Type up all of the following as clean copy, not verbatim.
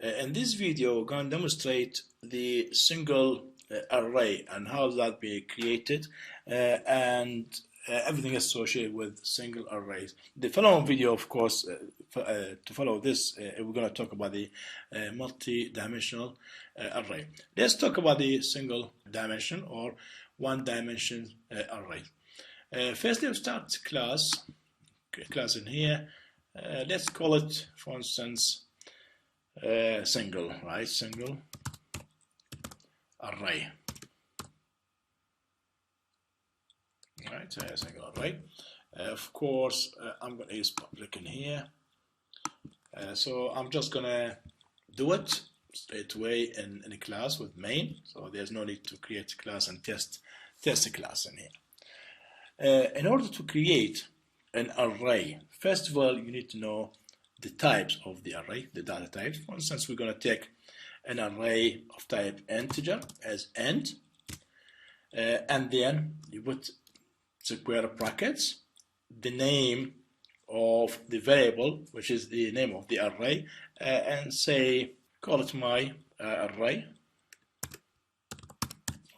In this video, we're going to demonstrate the single array and how that be created and everything associated with single arrays. The following video, of course, to follow this, we're going to talk about the multi-dimensional array. Let's talk about the single dimension or one dimension array. First, let's start class in here. Let's call it, for instance, single, right? Single array, right? Single array. Of course, I'm going to use public in here. So I'm just going to do it straight away in a class with main. So there's no need to create a class and test a class in here. In order to create an array, first of all, you need to know the types of the array, the data types. For instance, we're going to take an array of type integer as int, and then you put square brackets, the name of the variable, which is the name of the array, and say, call it my array,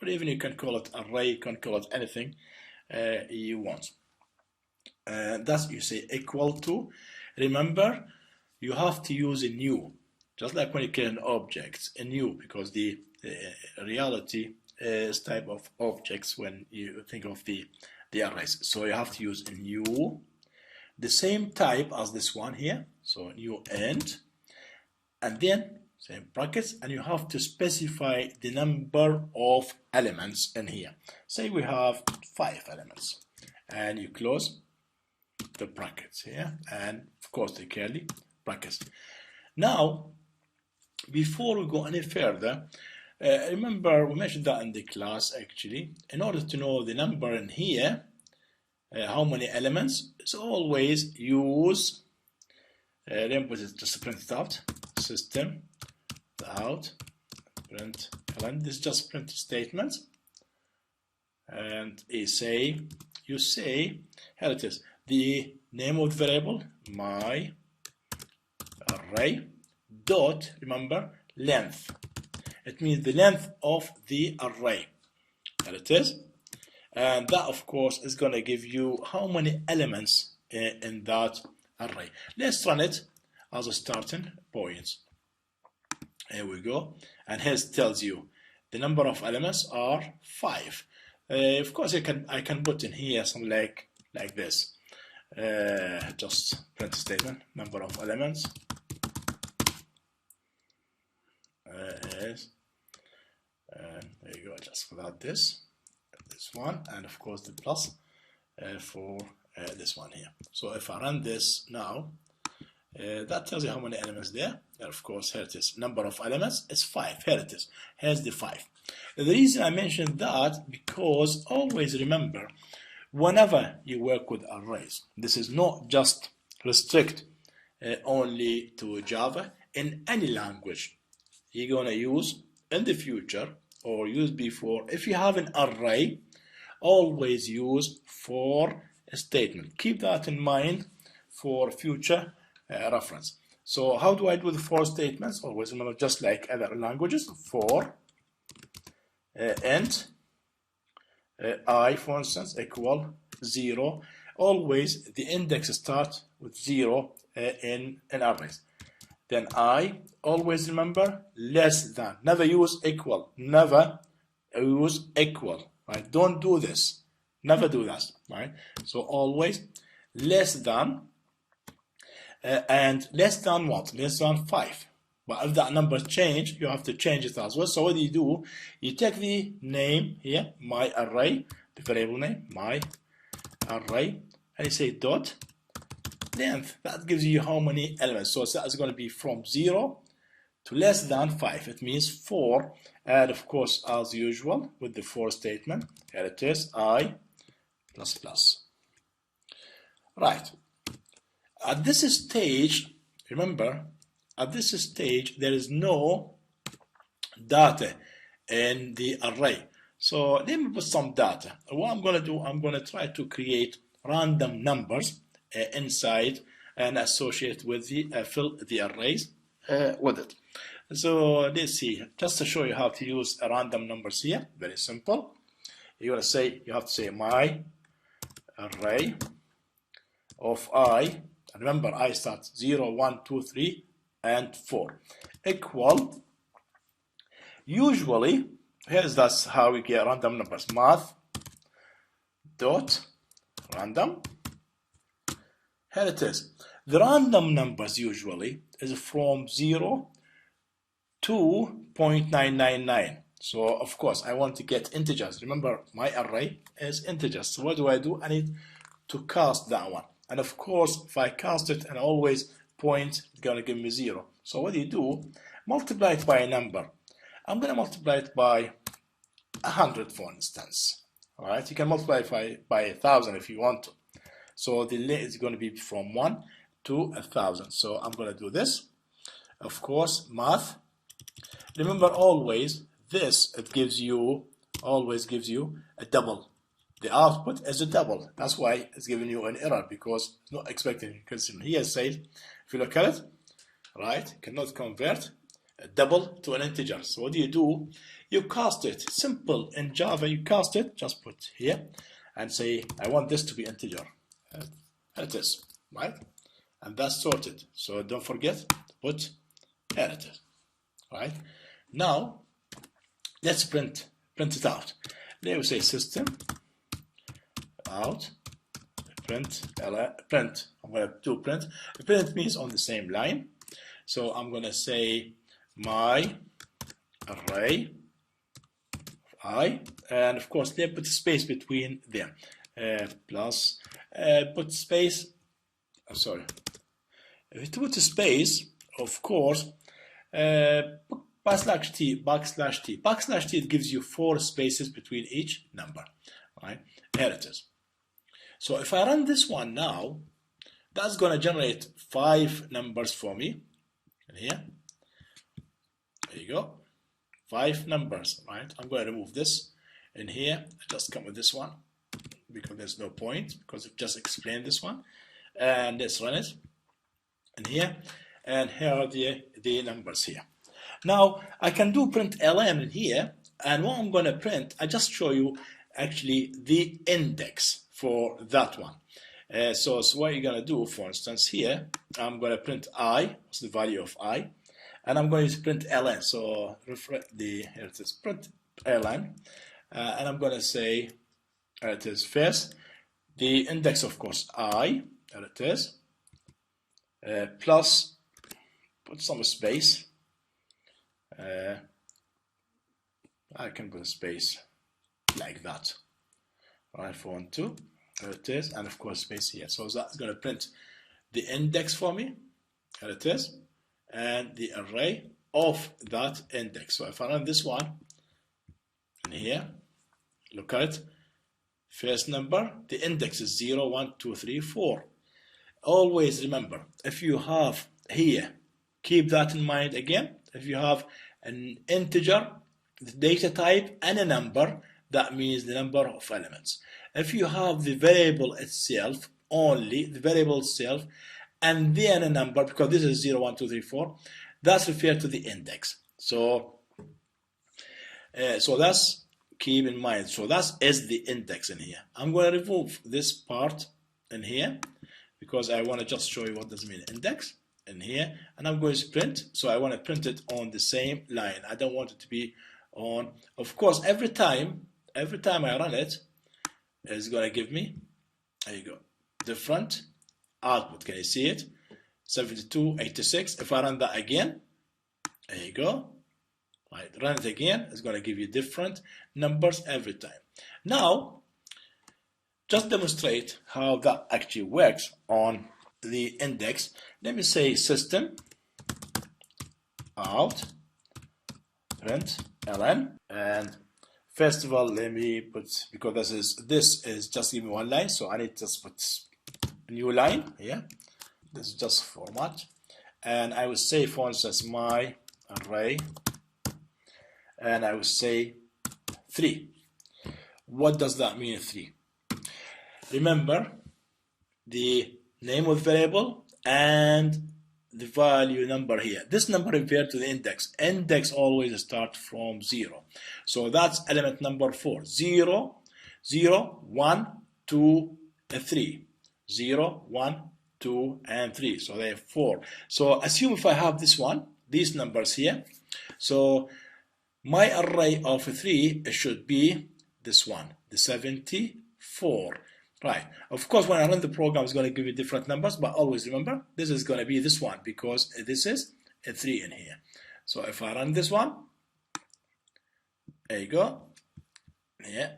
or even you can call it array, you can call it anything you want. That's you say equal to. Remember, you have to use a new, just like when you create an object, a new, because the reality is type of objects when you think of the arrays. So you have to use a new, the same type as this one here. So new int, and then same brackets, and you have to specify the number of elements in here. Say we have 5 elements, and you close the brackets here, and of course the curly brackets. Now, before we go any further, remember we mentioned that in the class actually. In order to know the number in here, how many elements, it's always use, then put it just print it out, system out, print, and this is just print statement, and you say, here it is, the name of the variable, my array, dot, remember, length. It means the length of the array. There it is. And that, of course, is going to give you how many elements in that array. Let's run it as a starting point. Here we go. And here it tells you the number of elements are 5. Of course, I can put in here something like this. Just print a statement, number of elements is, there you go, just without this one, and of course the plus for this one here. So if I run this now, that tells you how many elements there. And of course, here it is, number of elements is 5. Here it is, here's the 5. The reason I mentioned that, because always remember, whenever you work with arrays, this is not just restrict only to Java. In any language you're going to use in the future or use before, if you have an array, always use for a statement. Keep that in mind for future reference. So how do I do the for statements? Always remember, just like other languages, for int I, for instance, equal 0. Always the index start with 0 in arrays. Then I, always remember, less than. Never use equal. Never use equal. Right? Don't do this. Never do that. Right? So always less than. And less than what? Less than 5. But if that number change, you have to change it as well. So what do? You take the name here, my array, the variable name, my array, and you say dot length. That gives you how many elements. So that's going to be from 0 to less than 5. It means 4. And of course, as usual, with the for statement, here it is, I plus plus. Right. At this stage, remember, at this stage, there is no data in the array. So let me put some data. What I'm going to do, I'm going to try to create random numbers inside and associate with the fill the arrays with it. So let's see, just to show you how to use a random numbers here, very simple. You have to say my array of I, remember I start 0, 1, 2, 3, and 4, equal, usually, that's how we get random numbers, math dot random. Here it is. The random numbers usually is from 0 to 0.999. So of course I want to get integers. Remember my array is integers. So what do? I need to cast that one. And of course if I cast it and always point, it's gonna give me 0. So what do? Multiply it by a number. I'm gonna multiply it by 100, for instance. All right, you can multiply it by 1,000 if you want to. So the length is going to be from 1 to 1,000. So I'm going to do this. Of course, math. Remember always this, always gives you a double. The output is a double. That's why it's giving you an error, because it's not expecting. Because here it says, if you look at it, right, cannot convert a double to an integer. So what do? You cast it. Simple. In Java, you cast it. Just put here and say, I want this to be integer. And it is, right? And that's sorted. So don't forget to put here it is, right? Now, let's print it out. Let me say system out print. I'm going to do print. Print means on the same line. So I'm going to say my array I, and of course they put a space between them, plus put space, sorry, if you put a space, of course, backslash t, it gives you 4 spaces between each number, right? Here it is. So if I run this one now, that's going to generate 5 numbers for me, and here, there you go. 5 numbers, right? I'm going to remove this in here. I just come with this one because there's no point, because I've just explained this one. And let's run it in here. And here are the numbers here. Now I can do print ln in here, and what I'm going to print, I just show you actually the index for that one. So what you're going to do, for instance, here I'm going to print I, what's the value of I, and I'm going to print ln. So here it is, print ln, and I'm going to say it is first the index, of course, I, there it is, plus put some space. I can put a space like that. Right, 4 and 2, there it is, and of course space here. So that's going to print the index for me. There it is. And the array of that index. So if I run this one in here, look at it, first number, the index is 0, 1, 2, 3, 4. Always remember, if you have here, keep that in mind again, if you have an integer, the data type, and a number, that means the number of elements. If you have the variable itself, only the variable itself, and then a number, because this is 0, 1, 2, 3, 4, that's referred to the index. So that's keep in mind. So that is the index in here. I'm going to remove this part in here because I want to just show you what does mean index in here, and I'm going to print. So I want to print it on the same line. I don't want it to be on. Of course, every time I run it, it's going to give me, there you go, different output. Can you see it? 72, 86. If I run that again, there you go. Right, run it again. It's going to give you different numbers every time. Now, just demonstrate how that actually works on the index. Let me say system out print ln, and first of all, let me put, because this is just giving me one line, so I need to just put a new line here. This is just format, and I will say, for instance, my array, and I will say 3. What does that mean, 3? Remember the name of the variable and the value number here. This number refers to the index. Index always start from 0. So that's element number 4. 0, 0, 1, 2, 3. 0, 1, 2, and 3. So they have 4. So assume if I have this one, these numbers here. So my array of 3 should be this one, the 74. Right. Of course, when I run the program, it's going to give you different numbers, but always remember, this is going to be this one because this is a 3 in here. So if I run this one, there you go. Yeah.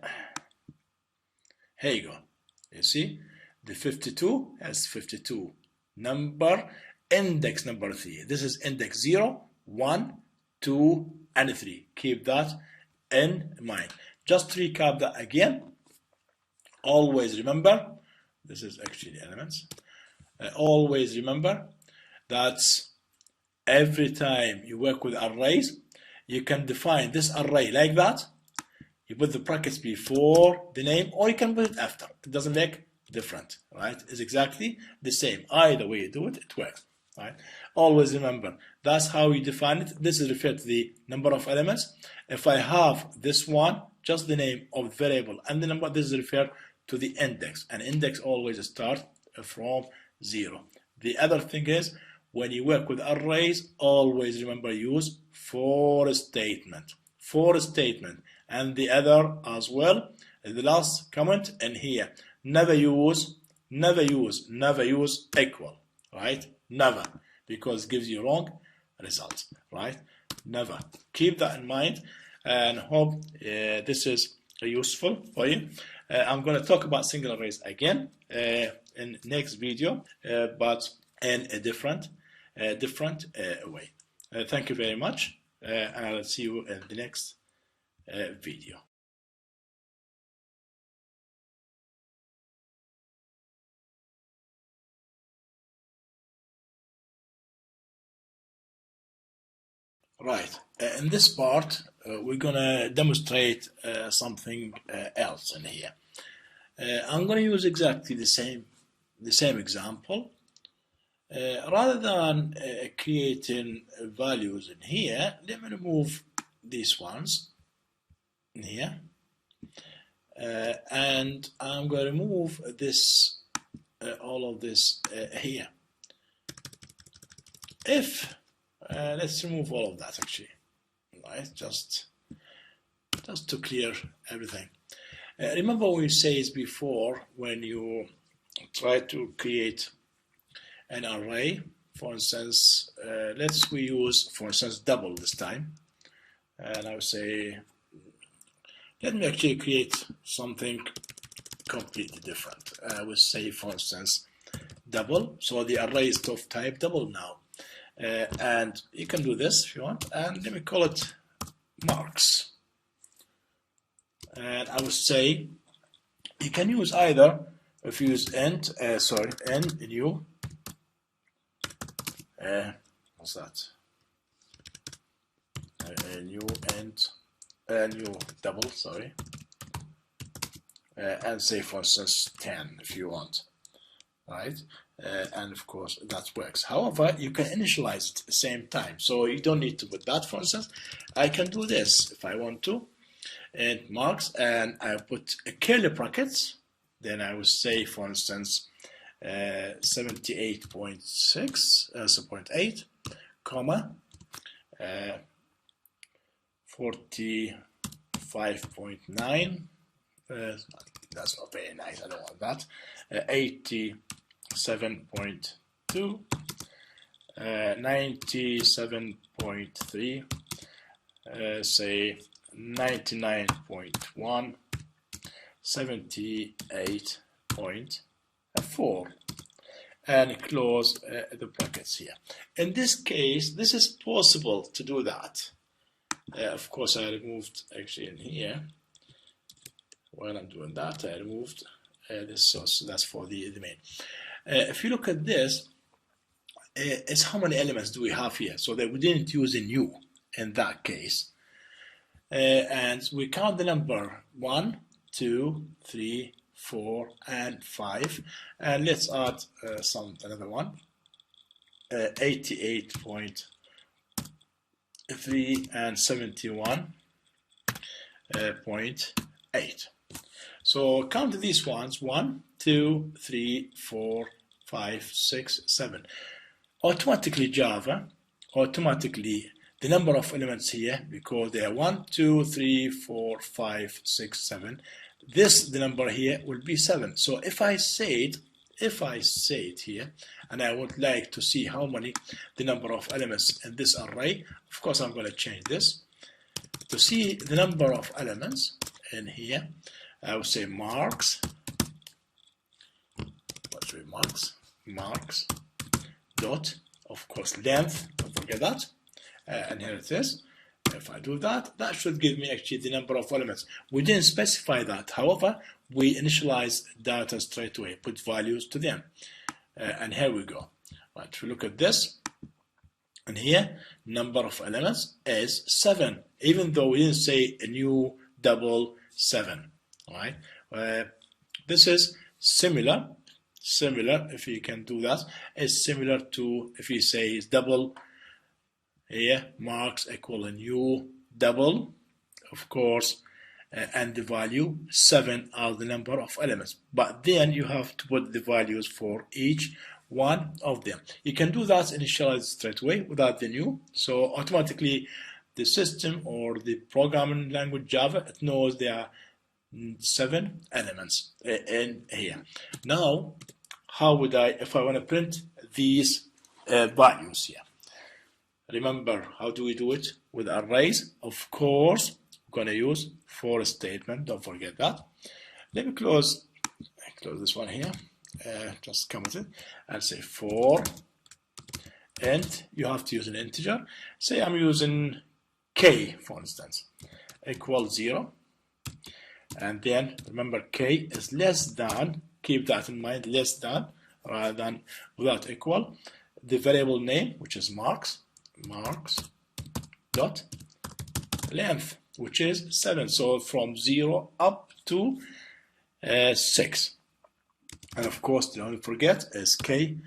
Here you go. You see, the 52 has 52 number, index number 3. This is index 0, 1, 2, and 3. Keep that in mind. Just recap that again. Always remember, this is actually the elements. Always remember that every time you work with arrays, you can define this array like that. You put the brackets before the name, or you can put it after. It doesn't make different, right? It's exactly the same. Either way you do it, it works, right? Always remember, that's how you define it. This is referred to the number of elements. If I have this one, just the name of the variable and the number, this is referred to the index. And index always starts from 0. The other thing is, when you work with arrays, always remember use for statement. For statement. And the other as well, the last comment in here. Never use equal, right? Never, because it gives you wrong results, right? Never. Keep that in mind, and hope this is useful for you. I'm going to talk about single arrays again in next video, but in a different way. Thank you very much, and I'll see you in the next video. Right, in this part, we're gonna demonstrate something else in here. I'm gonna use exactly the same example. Rather than creating values in here, let me remove these ones in here, and I'm gonna remove this, all of this here. If let's remove all of that actually, right? Just to clear everything. Remember what we said before, when you try to create an array, for instance, we use, for instance, double this time, and I would say, let me actually create something completely different. I would say, for instance, double, so the array is of type double now. And you can do this if you want, and let me call it marks. And I would say you can use either, if you use int, new, what's that? New int, new double, sorry, and say for instance 10 if you want, right? And of course that works. However, you can initialize it at the same time, so you don't need to put that. For instance, I can do this if I want to, and marks, and I put a curly brackets, then I would say for instance 78.6 0.8 comma 45.9, that's not very nice, I don't want that, 87.2, 97.3, say 99.1, 78.4, and close the brackets here. In this case, this is possible to do that. Of course, I removed actually in here. While I'm doing that, I removed this, so that's for the main. If you look at this, it's how many elements do we have here? So that we didn't use a new in that case. And we count the number 1, 2, 3, 4, and 5. And let's add another one. 88.3 and 71.8. So count these ones: 1, 2, 3, 4, 5, 6, 7. Automatically Java, automatically the number of elements here, because they are 1, 2, 3, 4, 5, 6, 7. The number here will be 7. So if I say it here, and I would like to see how many the number of elements in this array, of course I'm going to change this. To see the number of elements in here, I would say marks. What's with marks dot, of course, length, don't forget that, and here it is. If I do that, that should give me actually the number of elements. We didn't specify that, however, we initialize data straight away, put values to them, and here we go. Right, we look at this, and here number of elements is 7, even though we didn't say a new double 7. Right, this is similar, if you can do that, is similar to if you say it's double here, marks equal a new double, of course, and the value 7 are the number of elements, but then you have to put the values for each one of them. You can do that initialize straight away without the new, so automatically the system or the programming language Java, it knows there are 7 elements in here. Now, how would if I want to print these values here? Remember, how do we do it? With arrays, of course, we're going to use for statement. Don't forget that. Let me close this one here. Just comment it and say for, and you have to use an integer. Say I'm using k, for instance, equals 0. And then remember, k is less than, keep that in mind, less than rather than without equal, the variable name, which is marks dot length, which is 7. So from 0 up to 6. And of course, don't forget is k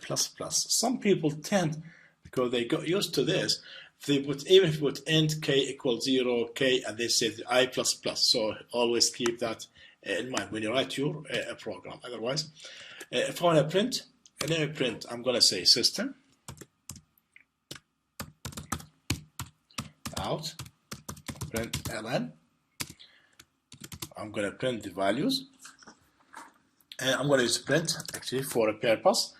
plus plus. Some people tend, because they got used to this, they put, even if you put int k equals 0, k, and they say I plus plus. So always keep that in mind when you write your program. Otherwise, if I want to print, let me print, I'm going to say system out, print ln. I'm going to print the values. I'm going to use print actually for a purpose.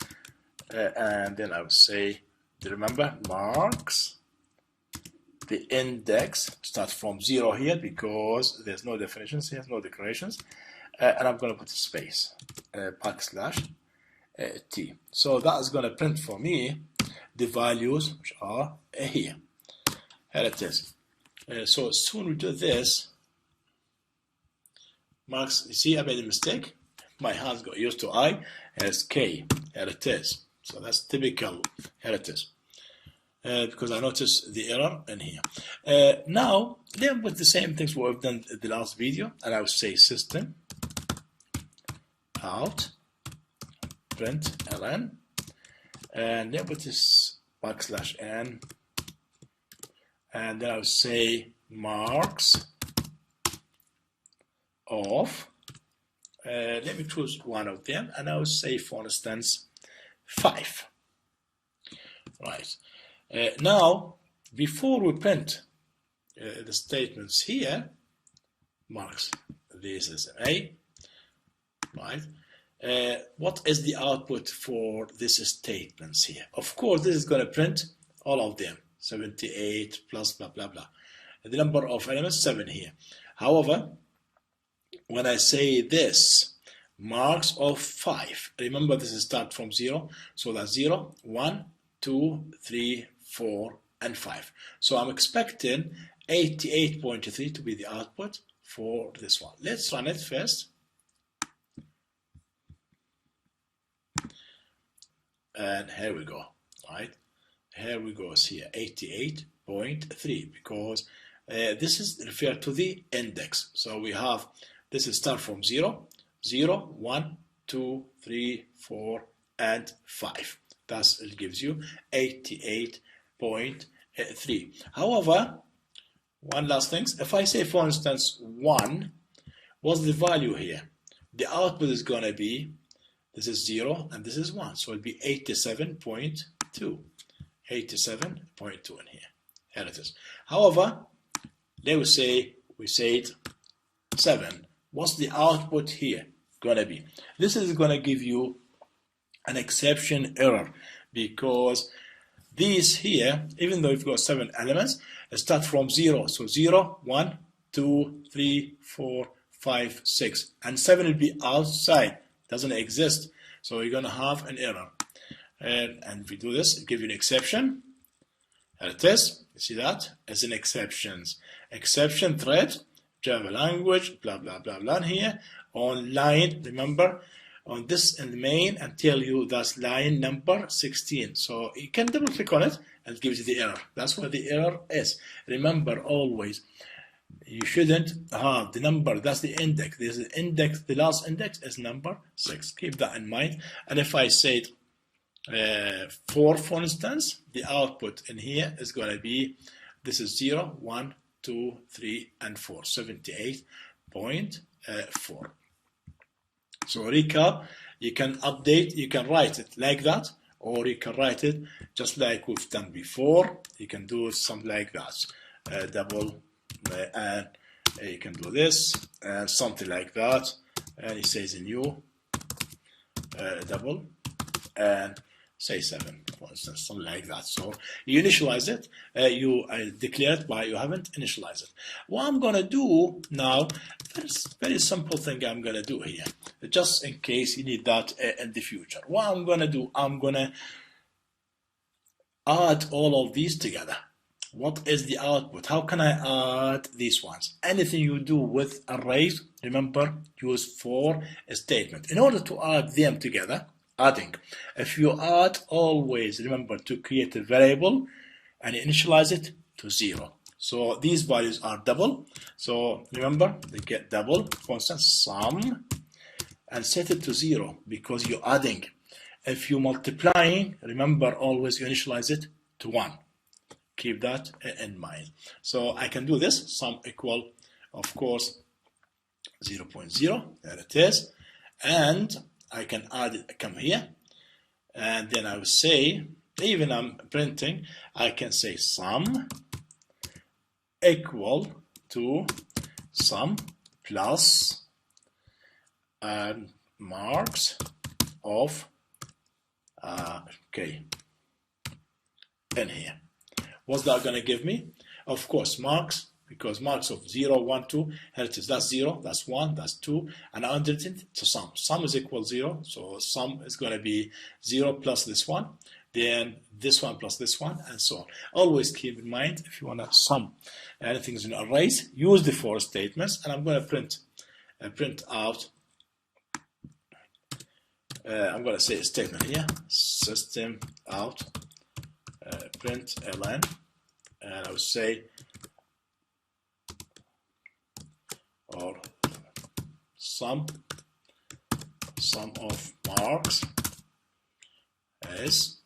And then I would say, remember, marks. The index starts from 0 here because there's no definitions here, no declarations, and I'm going to put a space, backslash t. So that is going to print for me the values which are here. Here it is. So as soon as we do this, marks, you see I made a mistake. My hands got used to I as k. Here it is. So that's typical. Here it is. Because I noticed the error in here. Now, then with the same things we've done in the last video, and I would say system out, print ln, and then with this backslash n, and then I would say marks of, let me choose one of them, and I would say, for instance, 5. Right. Now, before we print the statements here, marks, this is A, right? What is the output for this statements here? Of course, this is going to print all of them, 78 plus blah, blah, blah. The number of elements, 7 here. However, when I say this, marks of 5, remember this is start from 0, so that's 0, 1, 2, 3, 4, and 5. So I'm expecting 88.3 to be the output for this one. Let's run it first. And here we go, right? Here we go, see 88.3, because this is referred to the index. So we have, this is start from 0, 0, 1, 2, 3, 4, and 5. Thus, it gives you 88.3. However, one last thing, if I say, for instance, 1, what's the value here? The output is going to be, this is 0 and this is 1, so it'll be 87.2. 87.2 in here. Here it is. However, let's say we said 7. What's the output here going to be? This is going to give you an exception error, because these here, even though you've got 7 elements, start from 0. So 0, 1, 2, 3, 4, 5, 6. And 7 will be outside, doesn't exist. So you're going to have an error. And if we do this, it gives you an exception. Here it is. You see that? As an exceptions. Exception thread, Java language, blah, blah, blah, blah. Here on line, remember, on this in the main, and tell you that's line number 16. So you can double click on it and it gives you the error. That's what the error is. Remember always, you shouldn't have the number, that's the index. There's the index, the last index is number 6. Keep that in mind. And if I said 4, for instance, the output in here is going to be, this is 0, 1, 2, 3, and 4, 78.4. So recap, you can update, you can write it like that, or you can write it just like we've done before. You can do something like that, double, and you can do this, and something like that, and it says a new double, and say 7, for instance, something like that. So you initialize it, you declare it, but you haven't initialized it. What I'm going to do now, very simple thing I'm going to do here, just in case you need that in the future. What I'm going to do, I'm going to add all of these together. What is the output? How can I add these ones? Anything you do with arrays, remember, use for a statement. In order to add them together, adding. If you add, always remember to create a variable and initialize it to 0. So these values are double. So remember, they get double. For instance, sum, and set it to 0 because you're adding. If you're multiplying, remember always you initialize it to 1. Keep that in mind. So I can do this, sum equal, of course, 0.0. There it is. And I can add it, come here, and then I will say, even I'm printing, I can say sum equal to sum plus marks of okay in here. What's that going to give me? Of course, marks, because marks of 0, 1, 2, here it is, that's 0, that's 1, that's 2, and under it to sum. Sum is equal 0, so sum is going to be 0 plus this one, then this one plus this one, and so on. Always keep in mind, if you want to sum anything in arrays, use the for statements, and I'm going to print out, I'm going to say a statement here, system out, print ln, and I would say, or sum of marks is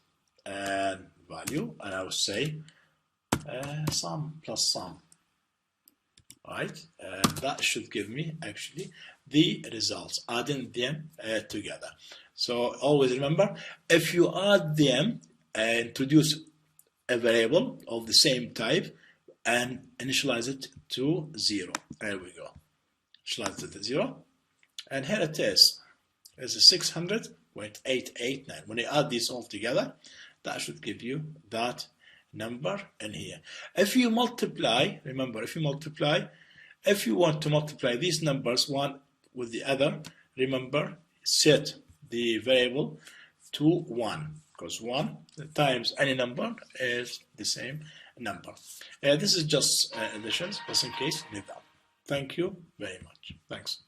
and value, and I would say sum plus sum, right? And that should give me actually the results, adding them together. So always remember, if you add them and introduce a variable of the same type and initialize it to 0. There we go. Initialize it to 0. And here it is. It's a 600.889. When you add these all together, that should give you that number in here. If you multiply, remember, if you want to multiply these numbers one with the other, remember, set the variable to 1, because 1 times any number is the same number. This is just additions, just in case you need that. Thank you very much. Thanks.